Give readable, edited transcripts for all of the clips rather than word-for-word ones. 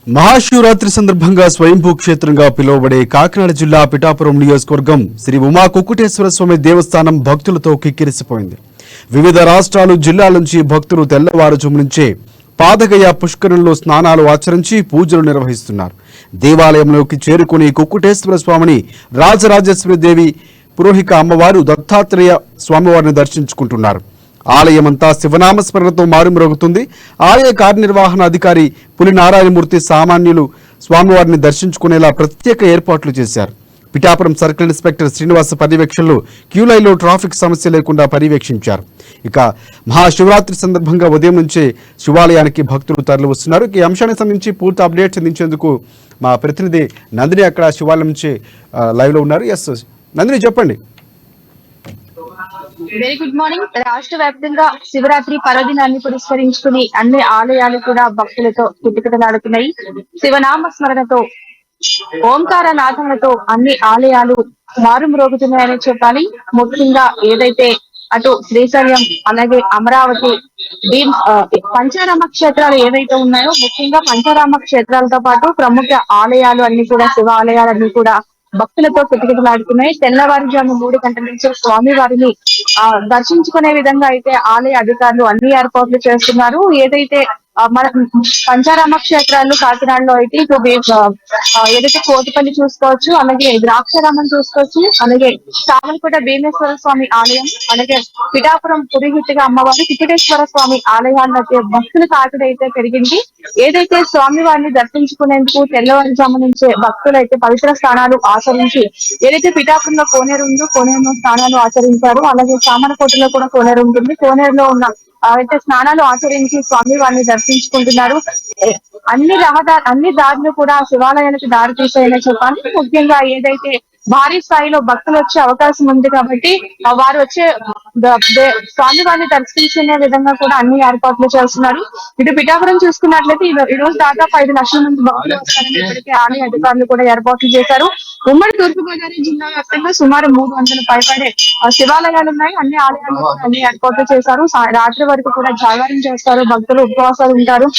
మహాశివరాత్రి సందర్భంగా స్వయంభూ క్షేత్రంగా పిలువబడే కాకినాడ జిల్లా పిఠాపురం నియోజకవర్గం శ్రీ ఉమా కుక్కుటేశ్వర స్వామి దేవస్థానం భక్తులతో కిక్కిరిసిపోయింది. వివిధ రాష్ట్రాలు జిల్లాల నుంచి భక్తులు తెల్లవారుజాము నుంచే పాదగయ పుష్కరంలో స్నానాలు ఆచరించి పూజలు నిర్వహిస్తున్నారు. దేవాలయంలోకి చేరుకుని కుక్కుటేశ్వర స్వామిని రాజరాజేశ్వరి దేవి పురోహిక అమ్మవారు దత్తాత్రేయ స్వామివారిని దర్శించుకుంటున్నారు. ఆలయమంతా శివనామస్మరణతో మారుమ్రోగుతుంది. ఆలయ కార్యనిర్వహణ అధికారి పులి నారాయణమూర్తి సామాన్యులు స్వామివారిని దర్శించుకునేలా ప్రత్యేక ఏర్పాట్లు చేశారు. పిఠాపురం సర్కిల్ ఇన్స్పెక్టర్ శ్రీనివాస పర్యవేక్షణలో క్యూలైన్లో ట్రాఫిక్ సమస్య లేకుండా పర్యవేక్షించారు. ఇక మహాశివరాత్రి సందర్భంగా ఉదయం నుంచే శివాలయానికి భక్తులు తరలి వస్తున్నారు. ఈ అంశానికి సంబంధించి పూర్తి అప్డేట్స్ అందించేందుకు మా ప్రతినిధి నందిని అక్కడ శివాలయం నుంచి లైవ్లో ఉన్నారు. ఎస్ నందిని, చెప్పండి. Very good morning. రాష్ట్ర వ్యాప్తంగా శివరాత్రి పర్వదినాన్ని పురస్కరించుకుని అన్ని ఆలయాలు కూడా భక్తులతో కిటకిటలాడుతున్నాయి. శివనామ స్మరణతో, ఓంకార నాదములతో అన్ని ఆలయాలు మారుమ్రోగుతున్నాయని చెప్పాలి. ముఖ్యంగా ఏదైతే అటు శ్రీశైలం అలాగే అమరావతి పంచారామ క్షేత్రాలు ఏవైతే ఉన్నాయో, ముఖ్యంగా పంచారామ క్షేత్రాలతో పాటు ప్రముఖ ఆలయాలు అన్ని కూడా, శివ ఆలయాలన్నీ కూడా భక్తులతో కిటకిటలాడుతున్నాయి. తెల్లవారుజాము 3 గంటల నుంచి స్వామి వారిని దర్శించుకునే విధంగా అయితే ఆలయ అధికారులు అన్ని ఏర్పాట్లు చేస్తున్నారు. ఏదైతే మన పంచారామ క్షేత్రాలు కాకినాడలో అయితే ఏదైతే కోటిపల్లి చూసుకోవచ్చు, అలాగే ద్రాక్షారామం చూసుకోవచ్చు, అలాగే సామలకోట భీమేశ్వర స్వామి ఆలయం, అలాగే పిఠాపురం పురిహితిగా అమ్మవారి కిటికేశ్వర స్వామి ఆలయాల్లో భక్తుల తాకిడి అయితే పెరిగింది. ఏదైతే స్వామి వారిని దర్శించుకునేందుకు తెల్లవారుజాము నుంచే భక్తులు అయితే పవిత్ర స్నానాలు ఆచరించి, ఏదైతే పిఠాపురంలో కోనేరు ఉందో కోనేరులో స్నానాలు ఆచరించారు. అలాగే సామలకోటలో కూడా కోనేరు ఉంటుంది. కోనేరులో ఉన్న అయితే స్నానాలు ఆచరించి స్వామి వారిని దర్శించుకుంటున్నారు. అన్ని దారులు కూడా శివాలయానికి దారి తీసాయని చెప్పాలి. ముఖ్యంగా ఏదైతే భారీ స్థాయిలో భక్తులు వచ్చే అవకాశం ఉంది కాబట్టి వారు వచ్చే స్వామి వారిని దర్శించుకునే విధంగా కూడా అన్ని ఏర్పాట్లు చేస్తున్నారు. ఇటు పిఠాపురం చూసుకున్నట్లయితే ఈ రోజు దాదాపు 5 లక్షల మంది భక్తులు వస్తారని ఇప్పటికే ఆలయ అధికారులు కూడా ఏర్పాట్లు చేశారు. ఉమ్మడి తూర్పుగోదావరి జిల్లా వ్యాప్తంగా సుమారు 300 పైబడే శివాలయాలు ఉన్నాయి. అన్ని ఆలయాల్లో కూడా అన్ని ఏర్పాట్లు చేశారు. రాత్రి వరకు కూడా జాగారం చేస్తారు, భక్తులు ఉపవాసాలు ఉంటారు.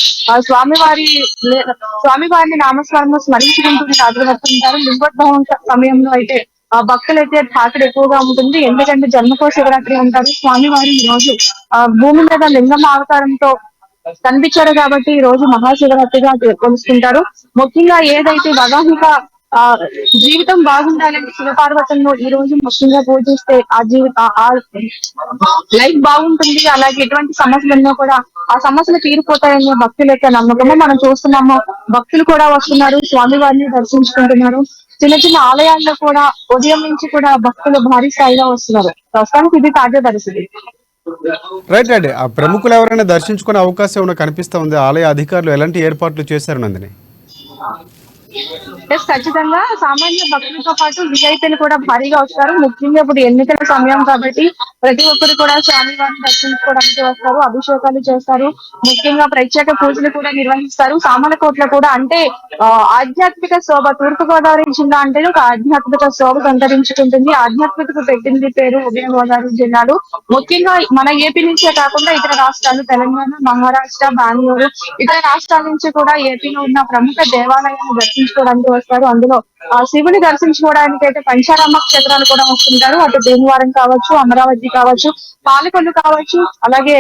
స్వామివారిని నామస్మరణ స్మరించుకుంటూ రాత్రి వరకు ఉంటారు. లింగోద్భవం సమయంలో అయితే భక్తులైతే తాకిడి ఎక్కువగా ఉంటుంది. ఎందుకంటే జన్మకో శివరాత్రి ఉంటారు. స్వామివారి ఈ రోజు భూమి మీద లింగం అవతారంతో కనిపించారు కాబట్టి ఈ రోజు మహాశివరాత్రిగా కొలుస్తుంటారు. ముఖ్యంగా ఏదైతే వైవాహిక జీవితం బాగుండాలని శివపార్వతులను ఈ రోజు ముఖ్యంగా పూజిస్తే ఆ లైఫ్ బాగుంటుంది. అలాగే ఎటువంటి సమస్యలున్నా కూడా ఆ సమస్యలు తీరిపోతాయనే భక్తుల యొక్క నమ్మకము మనం చూస్తున్నాము. భక్తులు కూడా వస్తున్నారు, స్వామి వారిని దర్శించుకుంటున్నారు. చిన్న చిన్న ఆలయాల్లో కూడా ఉదయం నుంచి కూడా భక్తులు భారీ స్థాయిలో వస్తున్నారు. ప్రస్తుతానికి ఇది తాజా పరిస్థితి. రైట్. ఆ ప్రముఖులు ఎవరైనా దర్శించుకునే అవకాశం ఏమైనా కనిపిస్తా ఉంది? ఆలయ అధికారులు ఎలాంటి ఏర్పాట్లు చేశారు నందిని? ఖచ్చితంగా సామాన్య భక్తులతో పాటు విఐపీలు కూడా భారీగా వస్తారు. ముఖ్యంగా ఇప్పుడు ఎన్నికల సమయం కాబట్టి ప్రతి ఒక్కరు కూడా స్వామివారిని దర్శించుకోవడానికి వస్తారు, అభిషేకాలు చేస్తారు, ముఖ్యంగా ప్రత్యేక పూజలు కూడా నిర్వహిస్తారు. సామలకోటలో కూడా అంటే ఆధ్యాత్మిక శోభ, తూర్పుగోదావరి జిల్లా అంటే ఒక ఆధ్యాత్మిక శోభ సంతరించుకుంటుంది. ఆధ్యాత్మికకు పెట్టింది పేరు ఉభయ గోదావరి జిల్లాలు. ముఖ్యంగా మన ఏపీ నుంచే కాకుండా ఇతర రాష్ట్రాలు, తెలంగాణ, మహారాష్ట్ర, బెంగళూరు, ఇతర రాష్ట్రాల నుంచి కూడా ఏపీలో ఉన్న ప్రముఖ దేవాలయాలను దర్శించుకోవడానికి వస్తారు. అందులో శివుని దర్శించుకోవడానికి అయితే పంచారామ క్షేత్రాలు కూడా వస్తుంటారు. అటు భీమవరం కావచ్చు, అమరావతి కావచ్చు, పాలకొల్లు కావచ్చు, అలాగే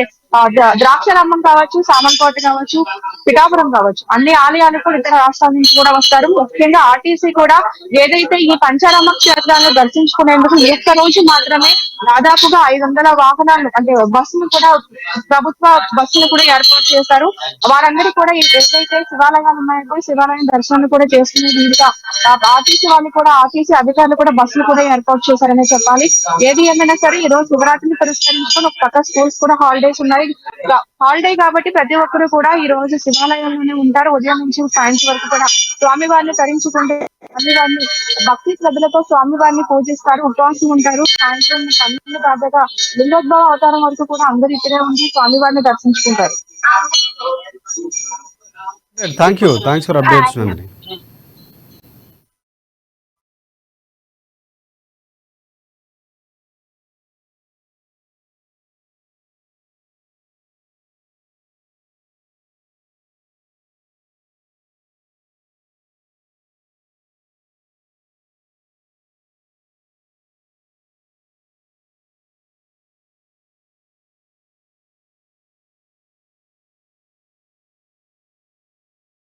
ద్రాక్షారామం కావచ్చు, సామలకోట కావచ్చు, పిఠాపురం కావచ్చు, అన్ని ఆలయాలు కూడా ఇతర రాష్ట్రాల నుంచి కూడా వస్తారు. ముఖ్యంగా ఆర్టీసీ కూడా ఏదైతే ఈ పంచారామ క్షేత్రాలను దర్శించుకునేందుకు ఒక్క రోజు మాత్రమే దాదాపుగా 500 వాహనాలు అంటే బస్సులు కూడా, ప్రభుత్వ బస్సులు కూడా ఏర్పాటు చేశారు. వారందరూ కూడా ఏదైతే శివాలయాలు ఉన్నాయో శివాలయం దర్శనాలు కూడా చేసుకునే వీలుగా ఆర్టీసీ వాళ్ళు కూడా, ఆర్టీసీ అధికారులు కూడా బస్సులు కూడా ఏర్పాటు చేశారనే చెప్పాలి. ఏది ఏమైనా సరే ఈ రోజు శివరాత్రిని పురస్కరించుకొని ఒక పక్క స్కూల్స్ కూడా హాలిడేస్ ఉన్నాయి. హాలిడే కాబట్టి ప్రతి ఒక్కరు కూడా ఈ రోజు శివాలయంలోనే ఉంటారు. ఉదయం నుంచి సాయంత్రం వరకు కూడా స్వామివారిని తరించుకుంటే స్వామివారిని భక్తి శ్రద్ధలతో స్వామివారిని పూజిస్తారు, ఉపవాసం ఉంటారు. సాయంత్రం 12 దాదాగా లింగోద్భవ అవతారం వరకు కూడా అందరూ ఇక్కడే ఉండి స్వామివారిని దర్శించుకుంటారు. Thanks for updates.